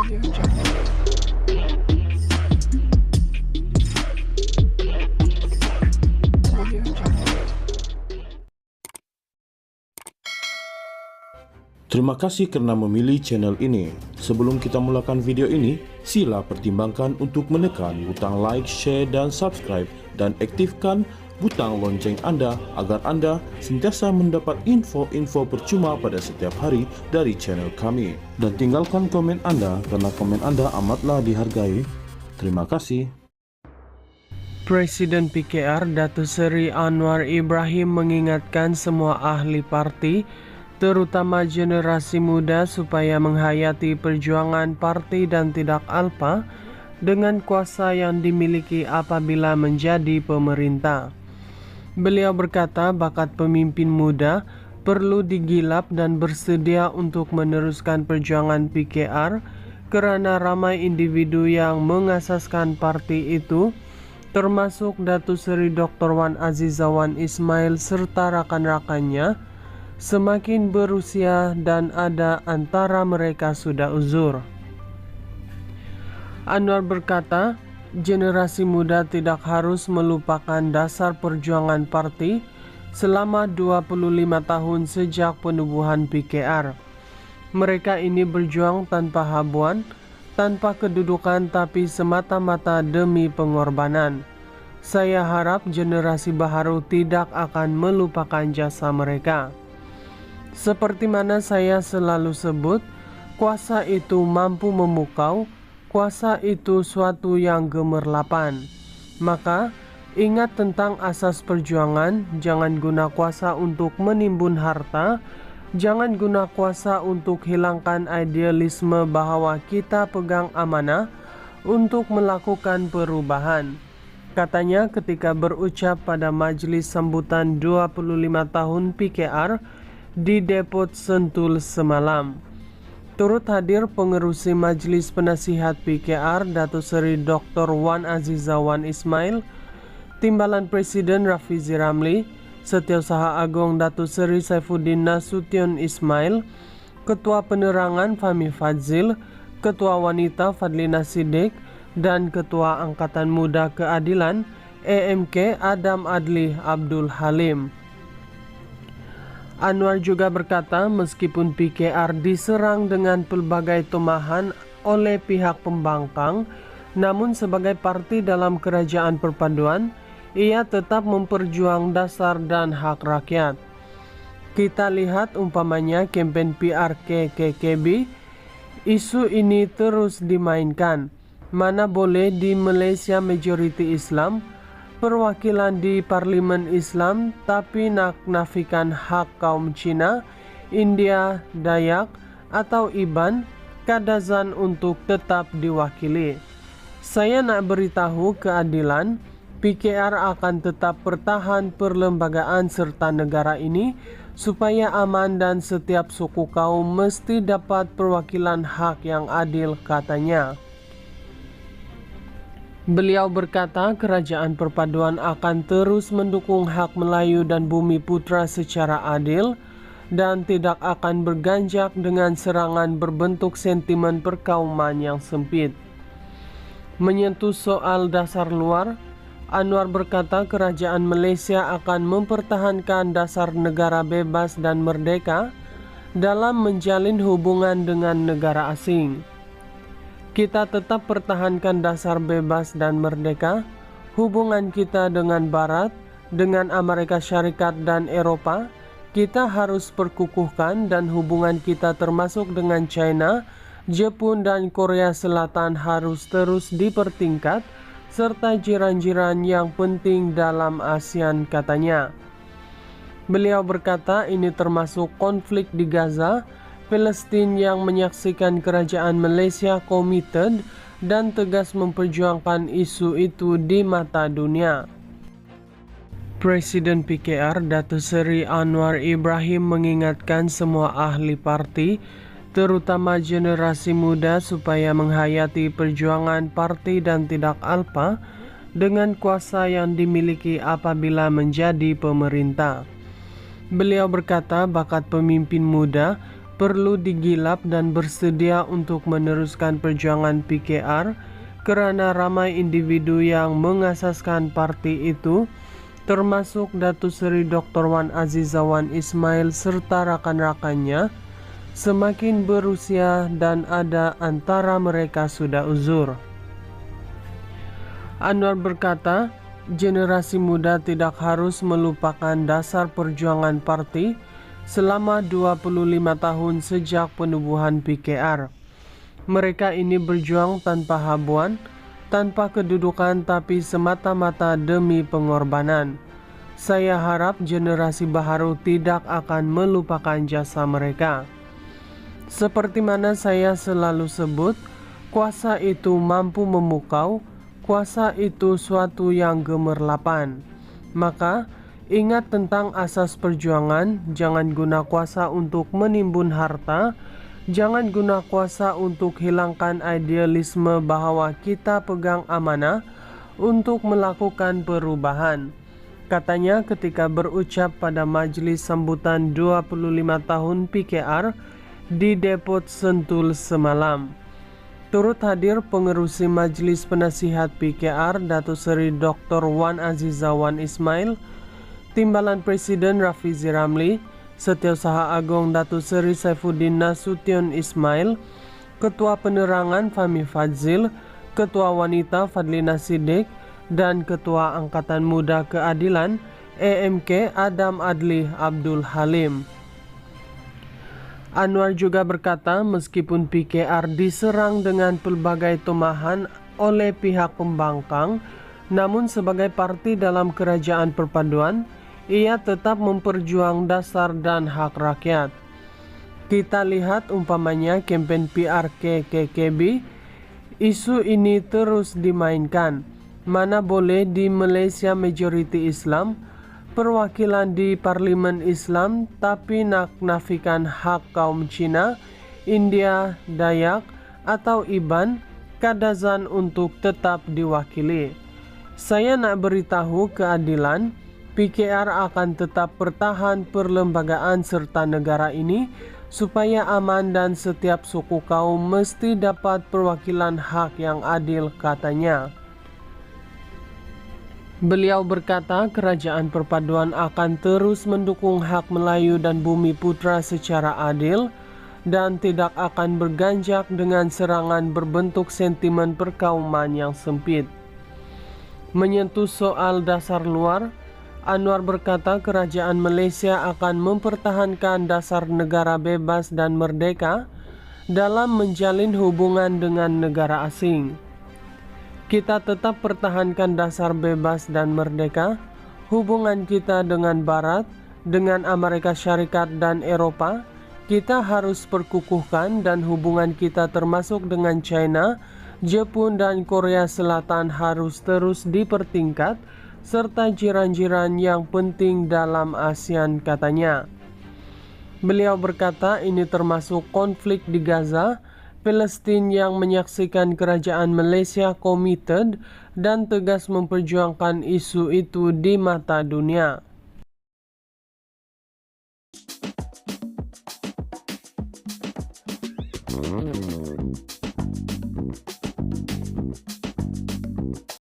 Terima kasih karena memilih channel ini. Sebelum kita mulakan video ini, sila pertimbangkan untuk menekan butang like, share, dan subscribe, dan aktifkan butang lonceng Anda agar Anda sentiasa mendapat info-info percuma pada setiap hari dari channel kami. Dan tinggalkan komen Anda karena komen Anda amatlah dihargai. Terima kasih. Presiden PKR Datuk Seri Anwar Ibrahim mengingatkan semua ahli parti, terutama generasi muda, supaya menghayati perjuangan parti dan tidak alpa dengan kuasa yang dimiliki apabila menjadi pemerintah. Beliau berkata bakat pemimpin muda perlu digilap dan bersedia untuk meneruskan perjuangan PKR kerana ramai individu yang mengasaskan parti itu, termasuk Datuk Seri Dr. Wan Azizah Wan Ismail serta rakan-rakannya, semakin berusia dan ada antara mereka sudah uzur. Anwar berkata, generasi muda tidak harus melupakan dasar perjuangan parti selama 25 tahun sejak penubuhan PKR. Mereka ini berjuang tanpa habuan, tanpa kedudukan, tapi semata-mata demi pengorbanan. Saya harap generasi baharu tidak akan melupakan jasa mereka. Seperti mana saya selalu sebut, kuasa itu mampu memukau, kuasa itu suatu yang gemerlapan. Maka, ingat tentang asas perjuangan, jangan guna kuasa untuk menimbun harta, jangan guna kuasa untuk hilangkan idealisme bahawa kita pegang amanah untuk melakukan perubahan. Katanya ketika berucap pada majlis sambutan 25 tahun PKR di Depot Sentul semalam. Turut hadir pengerusi Majlis Penasihat PKR Datuk Seri Dr. Wan Azizah Wan Ismail, Timbalan Presiden Rafizi Ramli, Setiausaha Agong Datuk Seri Saifuddin Nasution Ismail, Ketua Penerangan Fahmi Fadzil, Ketua Wanita Fadlina Siddiq, dan Ketua Angkatan Muda Keadilan AMK Adam Adli Abdul Halim. Anwar juga berkata meskipun PKR diserang dengan pelbagai tumahan oleh pihak pembangkang, namun sebagai parti dalam kerajaan perpaduan, ia tetap memperjuang dasar dan hak rakyat. Kita lihat umpamanya kempen PRK KKB, isu ini terus dimainkan. Mana boleh di Malaysia majoriti Islam, perwakilan di Parlimen Islam, tapi nak nafikan hak kaum Cina, India, Dayak atau Iban, Kadazan untuk tetap diwakili. Saya nak beritahu keadilan, PKR akan tetap pertahan perlembagaan serta negara ini supaya aman dan setiap suku kaum mesti dapat perwakilan hak yang adil, katanya. Beliau berkata kerajaan perpaduan akan terus mendukung hak Melayu dan Bumi Putra secara adil dan tidak akan berganjak dengan serangan berbentuk sentimen perkauman yang sempit. Menyentuh soal dasar luar, Anwar berkata kerajaan Malaysia akan mempertahankan dasar negara bebas dan merdeka dalam menjalin hubungan dengan negara asing. Kita tetap pertahankan dasar bebas dan merdeka, hubungan kita dengan Barat, dengan Amerika Syarikat dan Eropah, kita harus perkukuhkan dan hubungan kita termasuk dengan China, Jepun dan Korea Selatan harus terus dipertingkat, serta jiran-jiran yang penting dalam ASEAN, katanya. Beliau berkata ini termasuk konflik di Gaza, Palestin yang menyaksikan kerajaan Malaysia komited dan tegas memperjuangkan isu itu di mata dunia. Presiden PKR Datuk Seri Anwar Ibrahim mengingatkan semua ahli parti, terutama generasi muda, supaya menghayati perjuangan parti dan tidak alpa dengan kuasa yang dimiliki apabila menjadi pemerintah. Beliau berkata bakat pemimpin muda perlu digilap dan bersedia untuk meneruskan perjuangan PKR karena ramai individu yang mengasaskan parti itu, termasuk Datuk Seri Dr. Wan Aziza Wan Ismail serta rakan-rakannya, semakin berusia dan ada antara mereka sudah uzur. Anwar berkata, generasi muda tidak harus melupakan dasar perjuangan parti selama 25 tahun sejak penubuhan PKR. Mereka ini berjuang tanpa habuan, tanpa kedudukan, tapi semata-mata demi pengorbanan. Saya harap generasi baru tidak akan melupakan jasa mereka. Seperti mana saya selalu sebut, kuasa itu mampu memukau, kuasa itu suatu yang gemerlapan. Maka, ingat tentang asas perjuangan, jangan guna kuasa untuk menimbun harta, jangan guna kuasa untuk hilangkan idealisme bahwa kita pegang amanah untuk melakukan perubahan. Katanya ketika berucap pada majlis sambutan 25 tahun PKR di Depot Sentul semalam. Turut hadir pengerusi Majlis Penasihat PKR Datuk Seri Dr. Wan Aziza Wan Ismail, Timbalan Presiden Rafizi Ramli, Setiausaha Agong Datuk Seri Saifuddin Nasution Ismail, Ketua Penerangan Fahmi Fadzil, Ketua Wanita Fadlina Siddiq, dan Ketua Angkatan Muda Keadilan EMK Adam Adli Abdul Halim. Anwar juga berkata, meskipun PKR diserang dengan pelbagai tumahan oleh pihak pembangkang, namun sebagai parti dalam kerajaan perpaduan, ia tetap memperjuang dasar dan hak rakyat. Kita lihat umpamanya kempen PRK KKB, isu ini terus dimainkan. Mana boleh di Malaysia majoriti Islam, perwakilan di Parlimen Islam, tapi nak nafikan hak kaum Cina, India, Dayak, atau Iban, Kadazan untuk tetap diwakili. Saya nak beritahu keadilan, PKR akan tetap pertahan perlembagaan serta negara ini supaya aman dan setiap suku kaum mesti dapat perwakilan hak yang adil, katanya. Beliau berkata kerajaan perpaduan akan terus mendukung hak Melayu dan Bumi Putra secara adil dan tidak akan berganjak dengan serangan berbentuk sentimen perkauman yang sempit. Menyentuh soal dasar luar, Anwar berkata kerajaan Malaysia akan mempertahankan dasar negara bebas dan merdeka dalam menjalin hubungan dengan negara asing. Kita tetap pertahankan dasar bebas dan merdeka, hubungan kita dengan Barat, dengan Amerika Syarikat dan Eropah, kita harus perkukuhkan dan hubungan kita termasuk dengan China, Jepun dan Korea Selatan harus terus dipertingkat, serta jiran-jiran yang penting dalam ASEAN, katanya. Beliau berkata ini termasuk konflik di Gaza, Palestin yang menyaksikan kerajaan Malaysia komited dan tegas memperjuangkan isu itu di mata dunia.